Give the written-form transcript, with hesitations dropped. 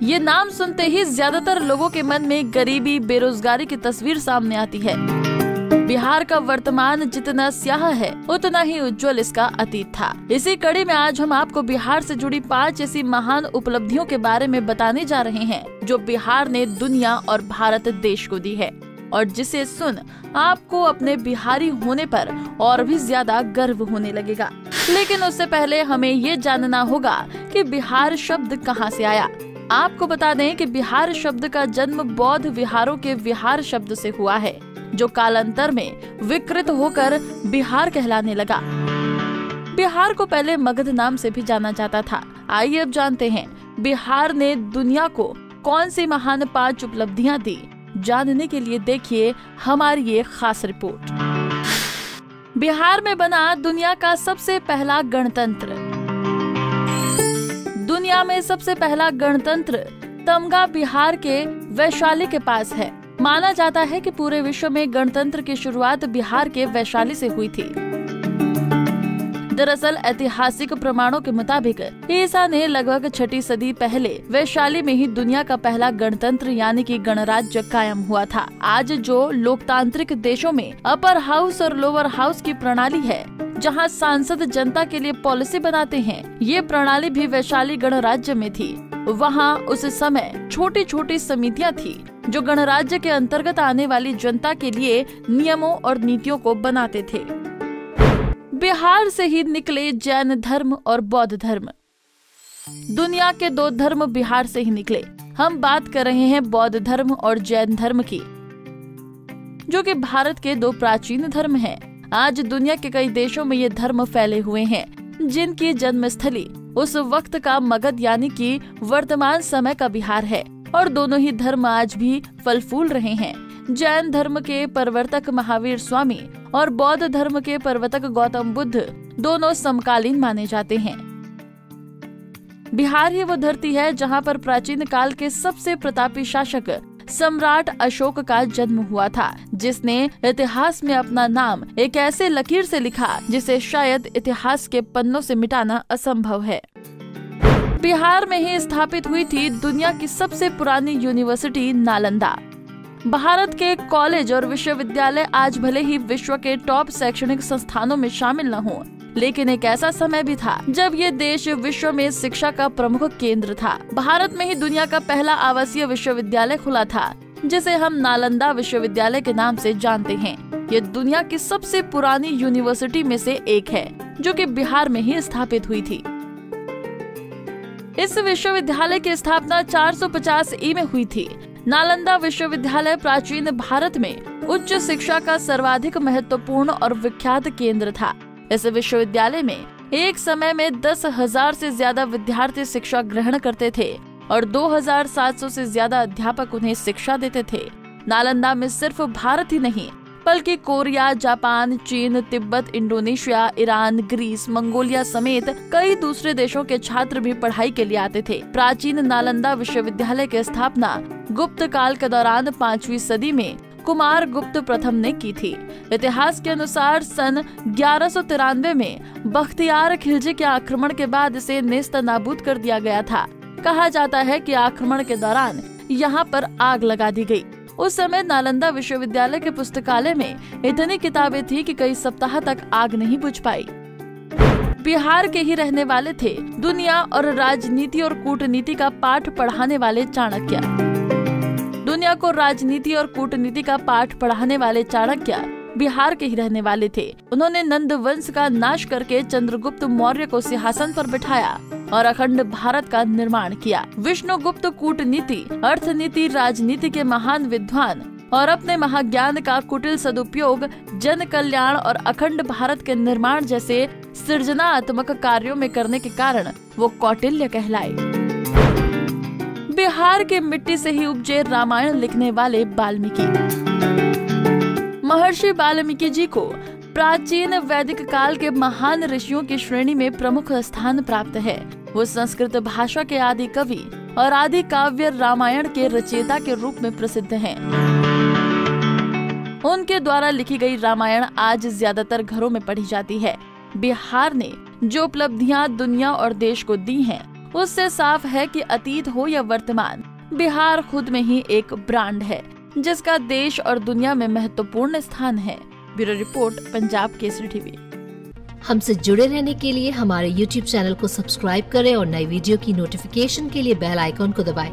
ये नाम सुनते ही ज्यादातर लोगों के मन में गरीबी, बेरोजगारी की तस्वीर सामने आती है। बिहार का वर्तमान जितना स्याह है उतना ही उज्जवल इसका अतीत था। इसी कड़ी में आज हम आपको बिहार से जुड़ी 5 ऐसी महान उपलब्धियों के बारे में बताने जा रहे हैं जो बिहार ने दुनिया और भारत देश को दी है और जिसे सुन आपको अपने बिहारी होने पर और भी ज्यादा गर्व होने लगेगा। लेकिन उससे पहले हमें ये जानना होगा कि बिहार शब्द कहाँ से आया। आपको बता दें कि बिहार शब्द का जन्म बौद्ध विहारों के विहार शब्द से हुआ है, जो कालांतर में विकृत होकर बिहार कहलाने लगा। बिहार को पहले मगध नाम से भी जाना जाता था। आइए अब जानते हैं बिहार ने दुनिया को कौन सी महान 5 उपलब्धियां दी। जानने के लिए देखिए हमारी ये खास रिपोर्ट। बिहार में बना दुनिया का सबसे पहला गणतंत्र। दुनिया में सबसे पहला गणतंत्र तमगा बिहार के वैशाली के पास है। माना जाता है कि पूरे विश्व में गणतंत्र की शुरुआत बिहार के वैशाली से हुई थी। दरअसल ऐतिहासिक प्रमाणों के मुताबिक ईसा ने लगभग 6वीं सदी पहले वैशाली में ही दुनिया का पहला गणतंत्र यानी कि गणराज्य कायम हुआ था। आज जो लोकतांत्रिक देशों में अपर हाउस और लोअर हाउस की प्रणाली है, जहां सांसद जनता के लिए पॉलिसी बनाते हैं, ये प्रणाली भी वैशाली गणराज्य में थी। वहां उस समय छोटी छोटी समितियां थी जो गणराज्य के अंतर्गत आने वाली जनता के लिए नियमों और नीतियों को बनाते थे। बिहार से ही निकले जैन धर्म और बौद्ध धर्म। दुनिया के 2 धर्म बिहार से ही निकले। हम बात कर रहे हैं बौद्ध धर्म और जैन धर्म की, जो कि भारत के 2 प्राचीन धर्म हैं। आज दुनिया के कई देशों में ये धर्म फैले हुए हैं, जिनकी जन्मस्थली उस वक्त का मगध यानी कि वर्तमान समय का बिहार है और दोनों ही धर्म आज भी फल फूल रहे हैं। जैन धर्म के प्रवर्तक महावीर स्वामी और बौद्ध धर्म के प्रवर्तक गौतम बुद्ध दोनों समकालीन माने जाते हैं। बिहार ही वो धरती है जहां पर प्राचीन काल के सबसे प्रतापी शासक सम्राट अशोक का जन्म हुआ था, जिसने इतिहास में अपना नाम एक ऐसे लकीर से लिखा जिसे शायद इतिहास के पन्नों से मिटाना असंभव है। बिहार में ही स्थापित हुई थी दुनिया की सबसे पुरानी यूनिवर्सिटी नालंदा। भारत के कॉलेज और विश्वविद्यालय आज भले ही विश्व के टॉप शैक्षणिक संस्थानों में शामिल न हो, लेकिन एक ऐसा समय भी था जब ये देश विश्व में शिक्षा का प्रमुख केंद्र था। भारत में ही दुनिया का पहला आवासीय विश्वविद्यालय खुला था, जिसे हम नालंदा विश्वविद्यालय के नाम से जानते हैं। ये दुनिया की सबसे पुरानी यूनिवर्सिटी में से एक है, जो कि बिहार में ही स्थापित हुई थी। इस विश्वविद्यालय की स्थापना 450 ई में हुई थी। नालंदा विश्वविद्यालय प्राचीन भारत में उच्च शिक्षा का सर्वाधिक महत्वपूर्ण और विख्यात केंद्र था। इस विश्वविद्यालय में एक समय में 10,000 से ज्यादा विद्यार्थी शिक्षा ग्रहण करते थे और 2,700 से ज्यादा अध्यापक उन्हें शिक्षा देते थे। नालंदा में सिर्फ भारत ही नहीं बल्कि कोरिया, जापान, चीन, तिब्बत, इंडोनेशिया, ईरान, ग्रीस, मंगोलिया समेत कई दूसरे देशों के छात्र भी पढ़ाई के लिए आते थे। प्राचीन नालंदा विश्वविद्यालय की स्थापना गुप्त काल के दौरान 5वीं सदी में कुमार गुप्त प्रथम ने की थी। इतिहास के अनुसार सन 1193 में बख्तियार खिलजी के आक्रमण के बाद इसे नेस्तनाबूद कर दिया गया था। कहा जाता है कि आक्रमण के दौरान यहाँ पर आग लगा दी गई। उस समय नालंदा विश्वविद्यालय के पुस्तकालय में इतनी किताबें थी कि कई सप्ताह तक आग नहीं बुझ पाई। बिहार के ही रहने वाले थे दुनिया और राजनीति और कूटनीति का पाठ पढ़ाने वाले चाणक्य। दुनिया को राजनीति और कूटनीति का पाठ पढ़ाने वाले चाणक्य बिहार के ही रहने वाले थे। उन्होंने नंद वंश का नाश करके चंद्रगुप्त मौर्य को सिंहासन पर बिठाया और अखंड भारत का निर्माण किया। विष्णुगुप्त कूटनीति, अर्थनीति, राजनीति के महान विद्वान और अपने महाज्ञान का कुटिल सदुपयोग जन कल्याण और अखंड भारत के निर्माण जैसे सृजनात्मक कार्यों में करने के कारण वो कौटिल्य कहलाए। बिहार के मिट्टी से ही उपजे रामायण लिखने वाले वाल्मीकि। महर्षि वाल्मीकि जी को प्राचीन वैदिक काल के महान ऋषियों की श्रेणी में प्रमुख स्थान प्राप्त है। वो संस्कृत भाषा के आदि कवि और आदि काव्य रामायण के रचयिता के रूप में प्रसिद्ध हैं। उनके द्वारा लिखी गई रामायण आज ज्यादातर घरों में पढ़ी जाती है। बिहार ने जो उपलब्धियां दुनिया और देश को दी हैं, उससे साफ है कि अतीत हो या वर्तमान, बिहार खुद में ही एक ब्रांड है जिसका देश और दुनिया में महत्वपूर्ण स्थान है। Bureau report, Punjab Kesari TV. हमसे जुड़े रहने के लिए हमारे YouTube चैनल को सब्सक्राइब करें और नई वीडियो की नोटिफिकेशन के लिए बेल आइकॉन को दबाएं।